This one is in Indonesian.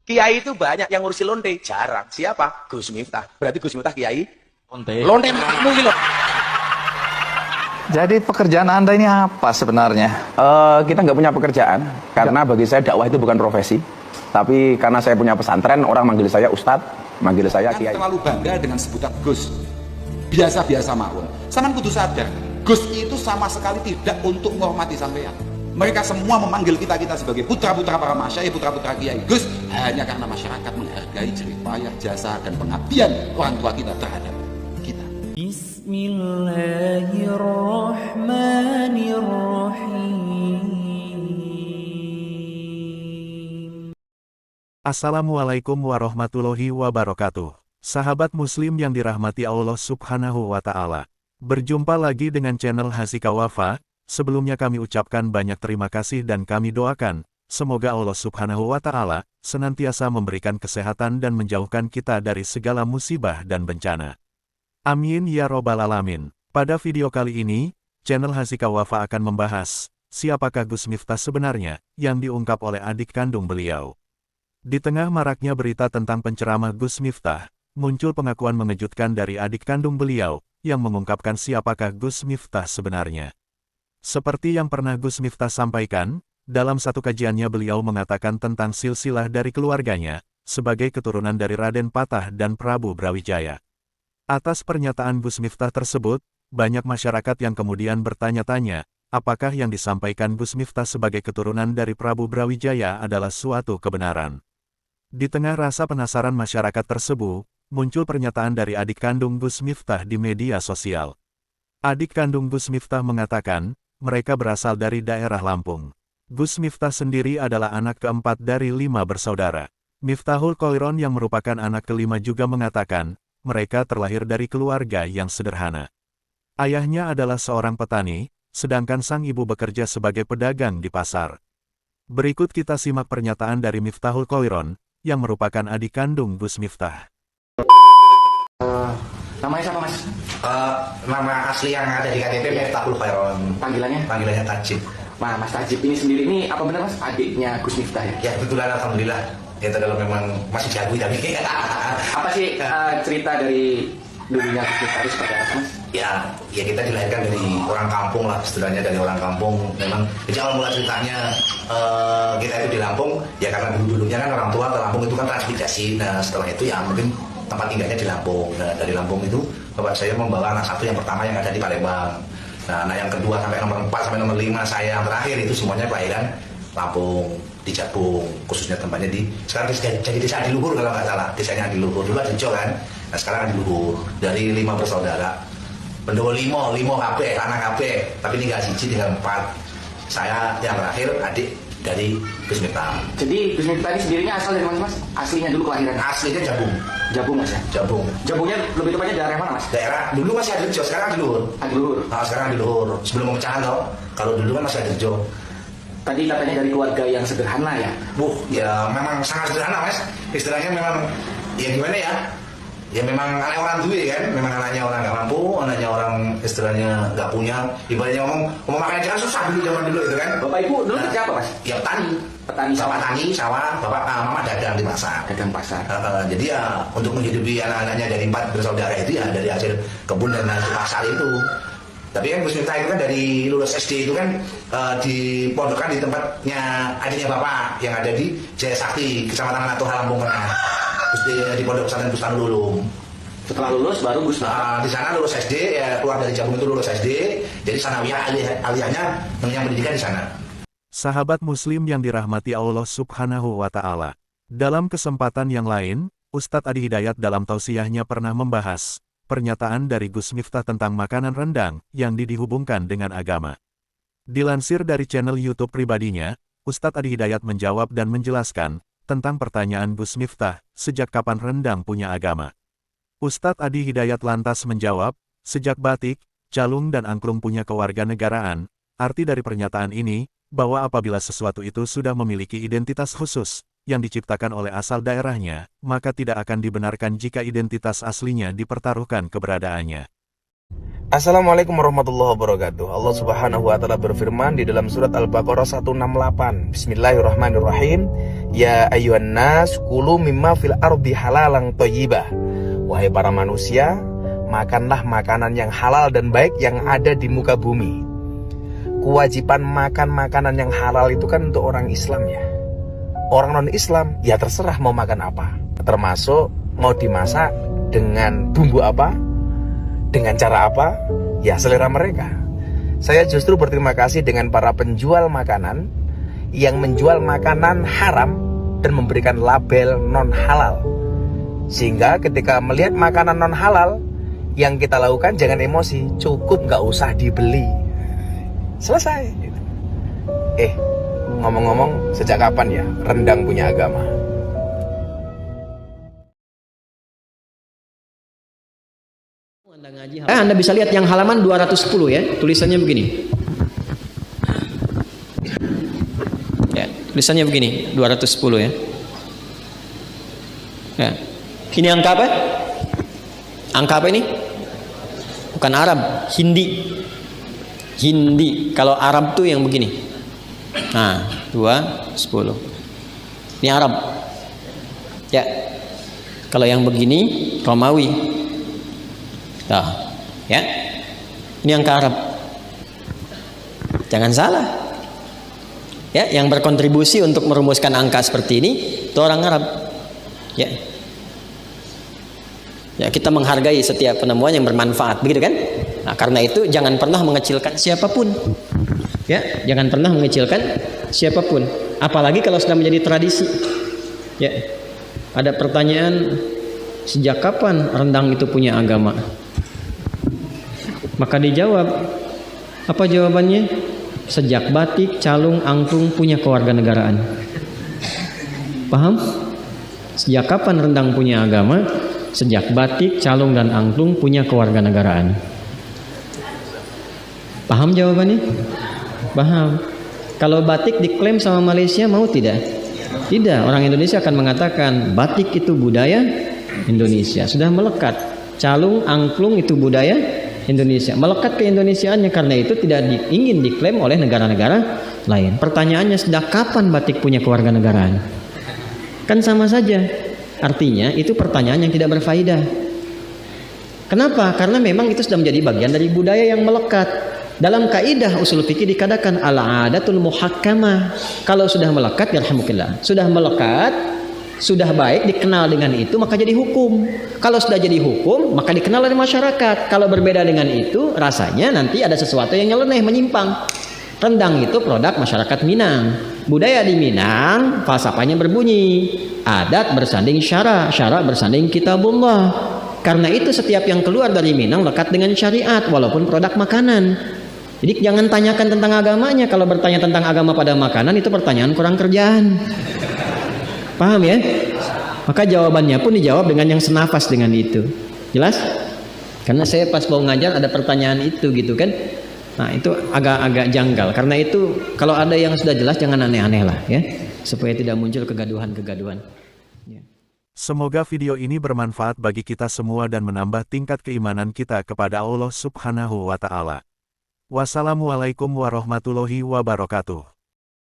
Kiai itu banyak yang ngurusi lonte, jarang. Siapa? Gus Miftah. Berarti Gus Miftah kiai Lonte. lonte makmu gitu. Jadi pekerjaan Anda ini apa sebenarnya? Kita nggak punya pekerjaan, karena bagi saya dakwah itu bukan profesi. Tapi karena saya punya pesantren, orang manggil saya ustadz, manggil saya kiai. Terlalu bangga dengan sebutan Gus. Biasa-biasa mawon. Saman kudu sadar, Gus itu sama sekali tidak untuk menghormati sampean. Mereka semua memanggil kita sebagai putra-putra para masyayikh, putra-putra kiai. Gus hanya karena masyarakat menghargai jerih payah, jasa dan pengabdian orang tua kita terhadap kita. Bismillahirrahmanirrahim. Assalamualaikum warahmatullahi wabarakatuh. Sahabat muslim yang dirahmati Allah subhanahu wa ta'ala. Berjumpa lagi dengan channel Hasika Wafa. Sebelumnya kami ucapkan banyak terima kasih dan kami doakan, semoga Allah subhanahu wa ta'ala senantiasa memberikan kesehatan dan menjauhkan kita dari segala musibah dan bencana. Amin ya robbal alamin. Pada video kali ini, channel Hasika Wafa akan membahas, siapakah Gus Miftah sebenarnya, yang diungkap oleh adik kandung beliau. Di tengah maraknya berita tentang penceramah Gus Miftah, muncul pengakuan mengejutkan dari adik kandung beliau, yang mengungkapkan siapakah Gus Miftah sebenarnya. Seperti yang pernah Gus Miftah sampaikan, dalam satu kajiannya beliau mengatakan tentang silsilah dari keluarganya, sebagai keturunan dari Raden Patah dan Prabu Brawijaya. Atas pernyataan Gus Miftah tersebut, banyak masyarakat yang kemudian bertanya-tanya, apakah yang disampaikan Gus Miftah sebagai keturunan dari Prabu Brawijaya adalah suatu kebenaran. Di tengah rasa penasaran masyarakat tersebut, muncul pernyataan dari adik kandung Gus Miftah di media sosial. Adik kandung Gus Miftah mengatakan, mereka berasal dari daerah Lampung. Gus Miftah sendiri adalah anak keempat dari 5 bersaudara. Miftahul Khoiron yang merupakan anak kelima juga mengatakan, mereka terlahir dari keluarga yang sederhana. Ayahnya adalah seorang petani, sedangkan sang ibu bekerja sebagai pedagang di pasar. Berikut kita simak pernyataan dari Miftahul Khoiron, yang merupakan adik kandung Gus Miftah. Namanya siapa, Mas? Nama asli yang ada di KTP Miftahul Khoiron. Panggilannya Tajib. Nah, Mas Tajib ini sendiri ini apa benar, Mas? Adiknya Gus Miftah ya? Ya kebetulan alhamdulillah. Kita kalau memang masih jago tapi Apa sih cerita dari dulunya Gus Miftah itu seperti apa, Mas? ya kita dilahirkan dari orang kampung lah, istilahnya dari orang kampung. Memang jadi awal mula ceritanya kita itu di Lampung ya karena dulunya kan orang tua ke Lampung itu kan transmigrasi. Nah setelah itu ya mungkin tempat tinggalnya di Lampung. Nah dari Lampung itu bapak saya membawa anak satu yang pertama yang ada di Palembang. Nah anak yang kedua sampai nomor 4 sampai nomor 5 saya yang terakhir itu semuanya kelahiran Lampung, di Jabung, khususnya tempatnya di sekarang jadi desa Adiluhur kalau nggak salah. Desanya Adiluhur dulu Adijo kan. Nah sekarang Adiluhur dari 5 bersaudara. Pendowo 5 KB, anak KB, tapi tinggal siji tinggal 4. Saya yang terakhir adik dari Gus Miftah. Jadi Gus Miftah ini sendirinya asal dari mana, Mas? Aslinya dulu kelahiran? Aslinya Jabung. Jabung, Mas ya? Jabung. Jabungnya lebih tepatnya daerah mana, Mas? Daerah dulu masih ada Adijo, sekarang Adiluhur. Adiluhur. Nah, sekarang Adiluhur. Sebelum pemecahan loh. Kalau dulu kan masih Adijo. Tadi katanya dari keluarga yang sederhana ya? Ya memang sangat sederhana, Mas. Istilahnya memang ya gimana ya? Ya memang anak orang duit kan, memang anaknya orang nggak mampu, anaknya orang istilahnya nggak punya, ibaratnya ngomong makan aja kan susah dulu zaman dulu itu kan. Bapak ibu dulu kerja apa, Mas? Ya petani, sawah. Sawah, bapak mama dagang di pasar. Dagang pasar. Jadi ya untuk menghidupi anak-anaknya dari 4 bersaudara itu ya dari hasil kebun dan hasil pasar itu. Tapi kan Gus Miftah itu kan dari lulus SD itu kan dipondokkan di tempatnya adiknya bapak yang ada di Jaya Sakti, Kecamatan Atuha, Lampung Tengah. Terus di Pondok Pesantren Bustanul Ulum. Setelah lulus baru Gus Miftah. Di sana lulus SD, ya keluar dari Jabung itu lulus SD, jadi sanawiyah aliyahnya mengenyam pendidikan di sana. Sahabat muslim yang dirahmati Allah subhanahu wa ta'ala. Dalam kesempatan yang lain, Ustadz Adi Hidayat dalam tausiyahnya pernah membahas pernyataan dari Gus Miftah tentang makanan rendang yang dihubungkan dengan agama. Dilansir dari channel YouTube pribadinya, Ustadz Adi Hidayat menjawab dan menjelaskan tentang pertanyaan Gus Miftah, sejak kapan rendang punya agama. Ustadz Adi Hidayat lantas menjawab, sejak batik, calung dan angklung punya kewarganegaraan. Arti dari pernyataan ini, bahwa apabila sesuatu itu sudah memiliki identitas khusus, yang diciptakan oleh asal daerahnya, maka tidak akan dibenarkan jika identitas aslinya dipertaruhkan keberadaannya. Assalamualaikum warahmatullahi wabarakatuh. Allah subhanahu wa ta'ala berfirman di dalam surat Al-Baqarah 168. Bismillahirrahmanirrahim. Ya ayyuhan nas kulu mimma fil ardi halalan thayyibah. Wahai para manusia, makanlah makanan yang halal dan baik yang ada di muka bumi. Kewajiban makan makanan yang halal itu kan untuk orang Islam ya. Orang non-Islam ya terserah mau makan apa. Termasuk mau dimasak dengan bumbu apa, dengan cara apa, ya selera mereka. Saya justru berterima kasih dengan para penjual makanan yang menjual makanan haram dan memberikan label non-halal. Sehingga ketika melihat makanan non-halal, yang kita lakukan jangan emosi, cukup nggak usah dibeli. Selesai. Ngomong-ngomong, sejak kapan ya rendang punya agama? Anda bisa lihat yang halaman 210 ya, tulisannya begini. Ya, tulisannya begini, 210 ya. Ya. Ini angka apa? Angka apa ini? Bukan Arab, Hindi. Hindi. Kalau Arab tuh yang begini. Nah, 210. Ini Arab. Ya. Kalau yang begini Romawi. Nah, ya. Ini angka Arab. Jangan salah. Ya, yang berkontribusi untuk merumuskan angka seperti ini itu orang Arab. Ya. Ya, kita menghargai setiap penemuan yang bermanfaat, begitu kan? Nah, karena itu jangan pernah mengecilkan siapapun. Ya, jangan pernah mengecilkan siapapun, apalagi kalau sudah menjadi tradisi. Ya. Ada pertanyaan, sejak kapan rendang itu punya agama? Maka dijawab, apa jawabannya? Sejak batik, calung, angklung punya kewarganegaraan. Paham? Sejak kapan rendang punya agama? Sejak batik, calung, dan angklung punya kewarganegaraan. Paham jawabannya? Paham. Kalau batik diklaim sama Malaysia, mau tidak? Tidak. Orang Indonesia akan mengatakan batik itu budaya Indonesia, sudah melekat. Calung, angklung itu budaya Indonesia, melekat ke Indonesiaannya. Karena itu tidak ingin diklaim oleh negara-negara lain. Pertanyaannya, sejak kapan batik punya kewarganegaraan? Kan sama saja. Artinya itu pertanyaan yang tidak berfaedah. Kenapa? Karena memang itu sudah menjadi bagian dari budaya yang melekat. Dalam kaidah usul fikih dikatakan al-adatul muhakkamah. Kalau sudah melekat, yarhamukallah, sudah melekat, sudah baik, dikenal dengan itu, maka jadi hukum. Kalau sudah jadi hukum, maka dikenal oleh masyarakat. Kalau berbeda dengan itu, rasanya nanti ada sesuatu yang nyeleneh, menyimpang. Rendang itu produk masyarakat Minang. Budaya di Minang, falsafahnya berbunyi, adat bersanding syara, syara bersanding kitabullah. Karena itu setiap yang keluar dari Minang lekat dengan syariat, walaupun produk makanan. Jadi jangan tanyakan tentang agamanya. Kalau bertanya tentang agama pada makanan, itu pertanyaan kurang kerjaan. Paham ya? Maka jawabannya pun dijawab dengan yang senafas dengan itu. Jelas? Karena saya pas mau ngajar ada pertanyaan itu gitu kan. Nah, itu agak-agak janggal. Karena itu kalau ada yang sudah jelas jangan aneh-aneh lah ya, supaya tidak muncul kegaduhan-kegaduhan. Ya. Semoga video ini bermanfaat bagi kita semua dan menambah tingkat keimanan kita kepada Allah Subhanahu wa Ta'ala. Wassalamualaikum warahmatullahi wabarakatuh.